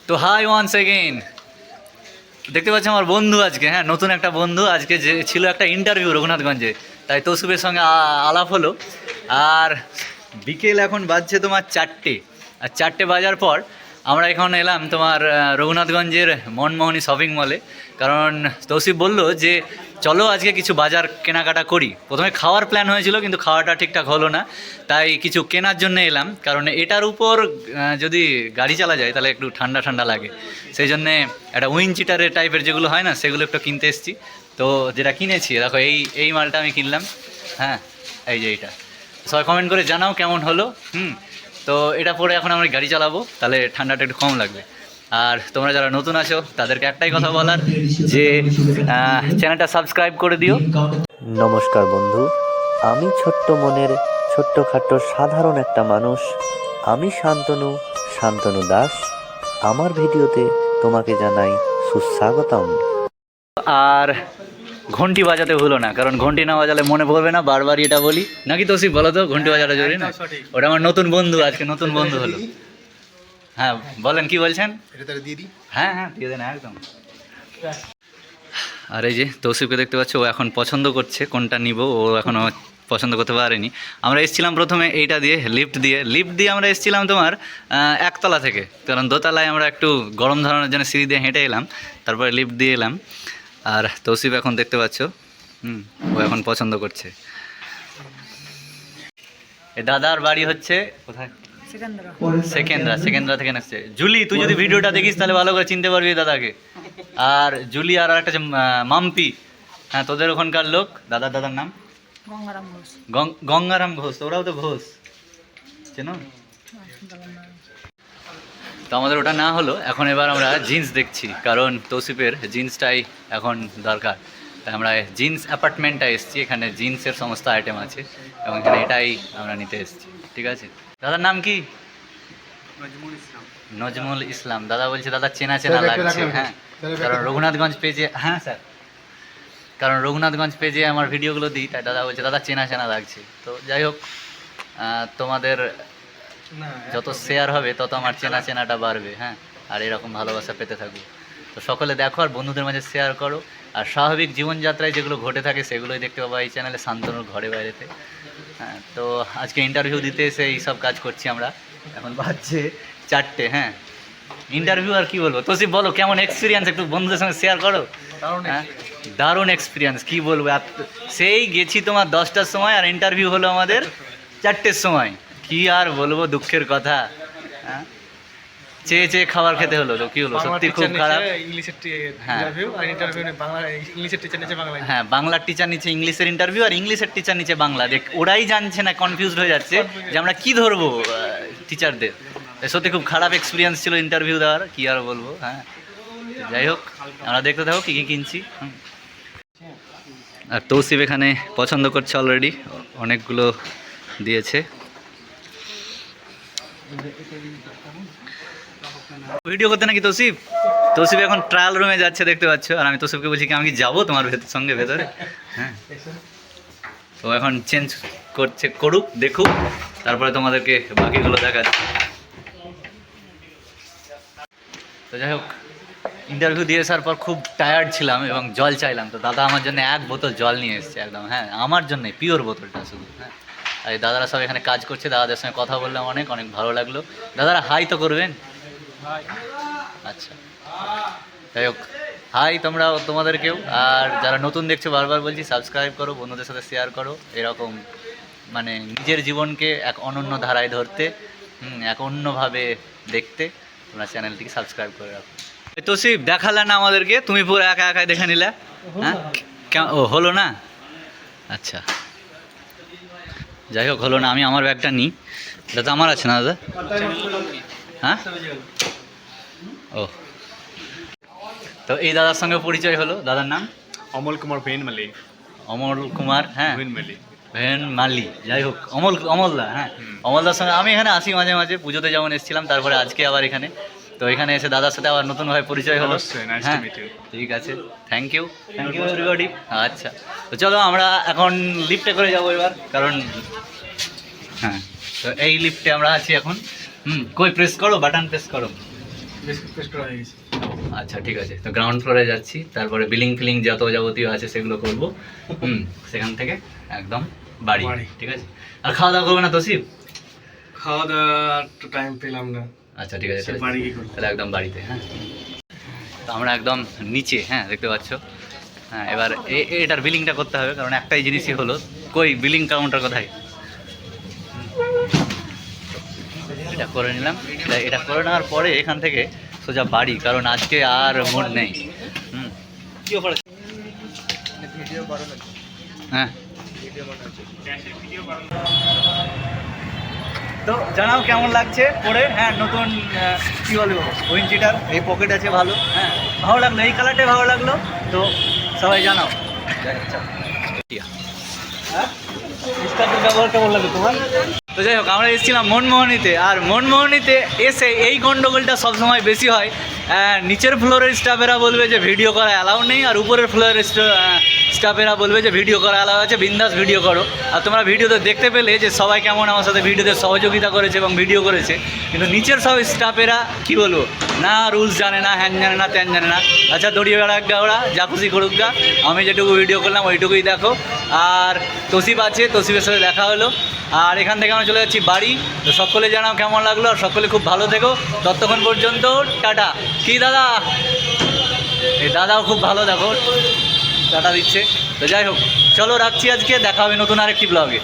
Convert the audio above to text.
তো high once again, দেখতে পাচ্ছি আমার বন্ধু আজকে, হ্যাঁ নতুন একটা বন্ধু আজকে, যে ছিল একটা ইন্টারভিউ রঘুনাথগঞ্জে, তাই তৌসিফের সঙ্গে আলাপ হলো। আর বিকেল এখন বাজছে তোমার 4টে, আর 4টে বাজার পর আমরা এখন এলাম তোমার রঘুনাথগঞ্জের মনমোহনী শপিং মলে। কারণ তৌসিফ বলল যে চলো আজকে কিছু বাজার কেনাকাটা করি। প্রথমে খাওয়ার প্ল্যান হয়েছিল, কিন্তু খাওয়াটা ঠিকঠাক হলো না, তাই কিছু কেনার জন্য এলাম। কারণ এটার উপর যদি গাড়ি চালা যায় তাহলে একটু ঠান্ডা ঠান্ডা লাগে, সেই জন্যে একটা উইনচিটারের টাইপের যেগুলো হয় না, সেগুলো একটু কিনতে এসেছি। তো যেটা কিনেছি দেখো, এই মালটা আমি কিনলাম। হ্যাঁ, এই যে এইটা, সবাই কমেন্ট করে জানাও কেমন হলো। তো এটা পরে এখন আমরা গাড়ি চালাবো, তাহলে ঠান্ডাটা একটু কম লাগবে। আর তোমরা যারা নতুন আছো তাদেরকে একটাই কথা বলার, যে চ্যানেলটা সাবস্ক্রাইব করে দিও। নমস্কার বন্ধু, আমি ছোট্ট মনের ছোট্টখাট্ট সাধারণ একটা মানুষ। আমি শান্তনু দাস। আমার ভিডিওতে তোমাকে জানাই সুস্বাগতম। আর ঘন্টি বাজাতে ভুলো না, কারণ ঘন্টি না বাজালে মনে পড়বে না, বারবারই এটা বলি নাকি তৌসিফ, বলো তো ঘন্টি বাজাটা জরুরি না? ওটা আমার নতুন বন্ধু, আজকে নতুন বন্ধু হলো। হ্যাঁ বলেন, কি বলছেন? হ্যাঁ হ্যাঁ দিয়ে দেন একদম। আর এই যে তৌসিফকে দেখতে পাচ্ছ, ও এখন পছন্দ করছে কোনটা নিব, ও এখনও পছন্দ করতে পারেনি। আমরা এসেছিলাম প্রথমে এইটা দিয়ে, লিফট দিয়ে আমরা এসেছিলাম তোমার একতলা থেকে, কারণ দোতলায় আমরা একটু গরম ধরানোর জন্য সিঁড়ি দিয়ে হেঁটে এলাম, তারপরে লিফট দিয়ে এলাম। আর তৌসিফ এখন দেখতে পাচ্ছ, ও এখন পছন্দ করছে। এ দাদার বাড়ি হচ্ছে কোথায়? সেকেন্দ্রা থেকে আসছে। জুলি, তুই যদি ভিডিওটা দেখিস তাহলে ভালো করে চিনতে পারবি দাদাকে। আর জুলি আর একটা মাম্পি, হ্যাঁ তোদের ওখানকার লোক। দাদার নাম গঙ্গারাম ঘোষ। ওরাও তো ঘোষ, চেনো? তো আমাদের ওটা না হলো, এখন এবার আমরা জিন্স দেখছি, কারণ তৌসিফের জিন্সটাই এখন দরকার। তাই আমরা জিন্স অ্যাপার্টমেন্টটা এসেছি, এখানে জিন্সের সমস্ত আইটেম আছে, এবং এখানে এটাই আমরা নিতে এসেছি। ঠিক আছে, দাদার নাম কি? নজমুল ইসলাম। দাদা বলছে দাদা চেনা লাগছে। হ্যাঁ, কারণ রঘুনাথগঞ্জ পেজে, হ্যাঁ স্যার, কারণ রঘুনাথগঞ্জ পেজে আমার ভিডিওগুলো দিই, তাই দাদা বলছে দাদা চেনা লাগছে। তো যাই হোক, তোমাদের যত শেয়ার হবে তত আমার চেনাটা বাড়বে। হ্যাঁ, আর এরকম ভালোবাসা পেতে থাকবো। তো সকলে দেখো আর বন্ধুদের মাঝে শেয়ার করো। আর স্বাভাবিক জীবনযাত্রায় যেগুলো ঘটে থাকে সেগুলোই দেখতে পাবো এই চ্যানেলে, শান্তনুর ঘরে বাইরেতে। হ্যাঁ, তো আজকে ইন্টারভিউ দিতে এসে এই সব কাজ করছি আমরা। এখন বাজছে 4টে। হ্যাঁ, ইন্টারভিউ আর কি বলবো, তৌসিফ বলো কেমন এক্সপিরিয়েন্স, একটু বন্ধুদের সঙ্গে শেয়ার করো। হ্যাঁ, দারুণ এক্সপিরিয়েন্স, কি বলবো। সেই গেছি তোমার 10টার সময়, আর ইন্টারভিউ হলো আমাদের 4টের সময়। কি আর বলবো, দুঃখের কথা। হ্যাঁ, চেয়ে খাবার খেতে হলো, তো কি হলো, সত্যি খুব খারাপ। হ্যাঁ, বাংলার টিচার নিচে ইংলিশের ইন্টারভিউ, আর ইংলিশের টিচার নিচে বাংলা। দেখ, ওরাই জানছে না, কনফিউজড হয়ে যাচ্ছে যে আমরা কি ধরবো টিচারদের। সত্যি খুব খারাপ এক্সপিরিয়েন্স ছিল ইন্টারভিউ দেওয়ার, কি আর বলবো। হ্যাঁ, যাই হোক, আমরা দেখতে থাকো কী কী কিনছি। আর তৌসিফ এখানে পছন্দ করছে, অলরেডি অনেকগুলো দিয়েছে। ভিডিও করতে নাকি তৌসিফ এখন ট্রায়াল রুমে যাচ্ছে, দেখতে পাচ্ছ। আর আমি তৌসিফকে বলছি কি আমি কি যাবো তোমার সঙ্গে ভেতরে? হ্যাঁ, তো এখন চেঞ্জ করুক, দেখুক, তারপরে তোমাদেরকে বাকিগুলো দেখাচ্ছি। তো যাই হোক, ইন্টারভিউ দিয়ে আসার পর খুব টায়ার্ড ছিলাম এবং জল চাইলাম। তো দাদা আমার জন্য 1 বোতল জল নিয়ে এসছে একদম। হ্যাঁ, আমার জন্যই পিওর বোতলটা শুধু। হ্যাঁ, আর এই দাদারা সব এখানে কাজ করছে, দাদাদের সঙ্গে কথা বললাম, অনেক ভালো লাগলো। দাদারা হাই তো করবেন? আচ্ছা, যাই হোক, হাই তোমাদেরকেও। আর যারা নতুন দেখছো, বারবার বলছি সাবস্ক্রাইব করো, বন্ধুদের সাথে শেয়ার করো, এরকম মানে নিজের জীবনকে এক অনন্য ধারায় ধরতে, এক অন্যভাবে দেখতে তোমরা চ্যানেলটিকে সাবস্ক্রাইব করে রাখো। তৌসিফ দেখালে না আমাদেরকে, তুমি পুরো একাই দেখে নিলে। হ্যাঁ, ও হলো না? আচ্ছা, যাই হোক, হলো না। আমি আমার ব্যাগটা নিই, দাদা আমার আছে না দাদা? হ্যাঁ, ও, তো এই দাদার সঙ্গে পরিচয় হলো। দাদার নাম অমল কুমার ভেনমালি। অমল কুমার, হ্যাঁ ভেনমালি। যাই হোক, অমলদা। হ্যাঁ, অমলদার সঙ্গে আমি এখানে আসি মাঝে মাঝে, পুজোতে যেমন এসেছিলাম, তারপরে আজকে আবার এখানে। তো এখানে এসে দাদার সাথে আবার নতুনভাবে পরিচয় হলো। হ্যাঁ, ঠিক আছে, থ্যাংক ইউ এভরিবডি। আচ্ছা, তো চলো আমরা এখন লিফটে করে যাবো এবার, কারণ হ্যাঁ, তো এই লিফটে আমরা আছি এখন। কই প্রেস করো, বাটন প্রেস করো। হয়ে গেছে। আচ্ছা ঠিক আছে, তো গ্রাউন্ড ফ্লোরে যাচ্ছি, তারপরে বিলিং ফিলিং যত যাবতীয় আছে সেগুলো করব। সেখান থেকে একদম বাড়ি। বাড়ি। ঠিক আছে, আর খাওয়া দাওয়া করবে না তোসিফ? খাওয়া দাওয়া তো টাইম পেলাম না। আচ্ছা ঠিক আছে, সে বাড়ি কি করবো? তাহলে একদম বাড়িতে। হ্যাঁ, তো আমরা একদম নিচে, হ্যাঁ দেখতে পাচ্ছ। হ্যাঁ, এবার এটার বিলিংটা করতে হবে, কারণ একটাই জিনিসই হলো, কই বিলিং কাউন্টার কোথায়? এটা করে নিলাম, এটা করে নেওয়ার পরে এখান থেকে সোজা বাড়ি, কারণ আজকে আর মুড নেই। কি অফার আছে? হ্যাঁ, তো জানাও কেমন লাগছে পরে। হ্যাঁ, নতুন কী বলবো উইঞ্চিটার, এই পকেট আছে ভালো। হ্যাঁ, ভালো লাগলো, এই কালারটাই ভালো লাগলো, তো সবাই জানাও। হ্যাঁ, স্টার্টের ব্যবহার কেমন লাগলো তোমার? তো যাই হোক, আমরা এসেছিলাম মনমোহনীতে, আর মনমোহনীতে এসে এই গণ্ডগোলটা সবসময় বেশি হয়। নিচের ফ্লোরের স্টাফেরা বলবে যে ভিডিও করা অ্যালাউ নেই, আর উপরের ফ্লোরের স্টাফেরা বলবে যে ভিডিও করা অ্যালাউ আছে, বিন্দাস ভিডিও করো। আর তোমরা ভিডিওতে দেখতে পেলে যে সবাই কেমন আমার সাথে ভিডিওতে সহযোগিতা করেছে এবং ভিডিও করেছে, কিন্তু নিচের সব স্টাফেরা কী বলবো, না রুলস জানে না, হ্যান জানে না, ত্যান জানে না। আচ্ছা, দড়িয়ে বেড়াক গা, ওরা যা খুশি করুক গা, আমি যেটুকু ভিডিও করলাম ওইটুকুই দেখো। আর তোসিফ আছে, তোসিফের সাথে দেখা হলো, আর এখান থেকে আমরা চলে যাচ্ছি বাড়ি। তো সকলে জানাও কেমন লাগলো, আর সকলে খুব ভালো থেকো। ততক্ষণ পর্যন্ত টাটা। কি দাদা? এই দাদাও খুব ভালো, দেখো টাটা দিচ্ছে। তো যাই হোক, চলো রাখছি, আজকে দেখা হবে নতুন আরেকটি ব্লগে।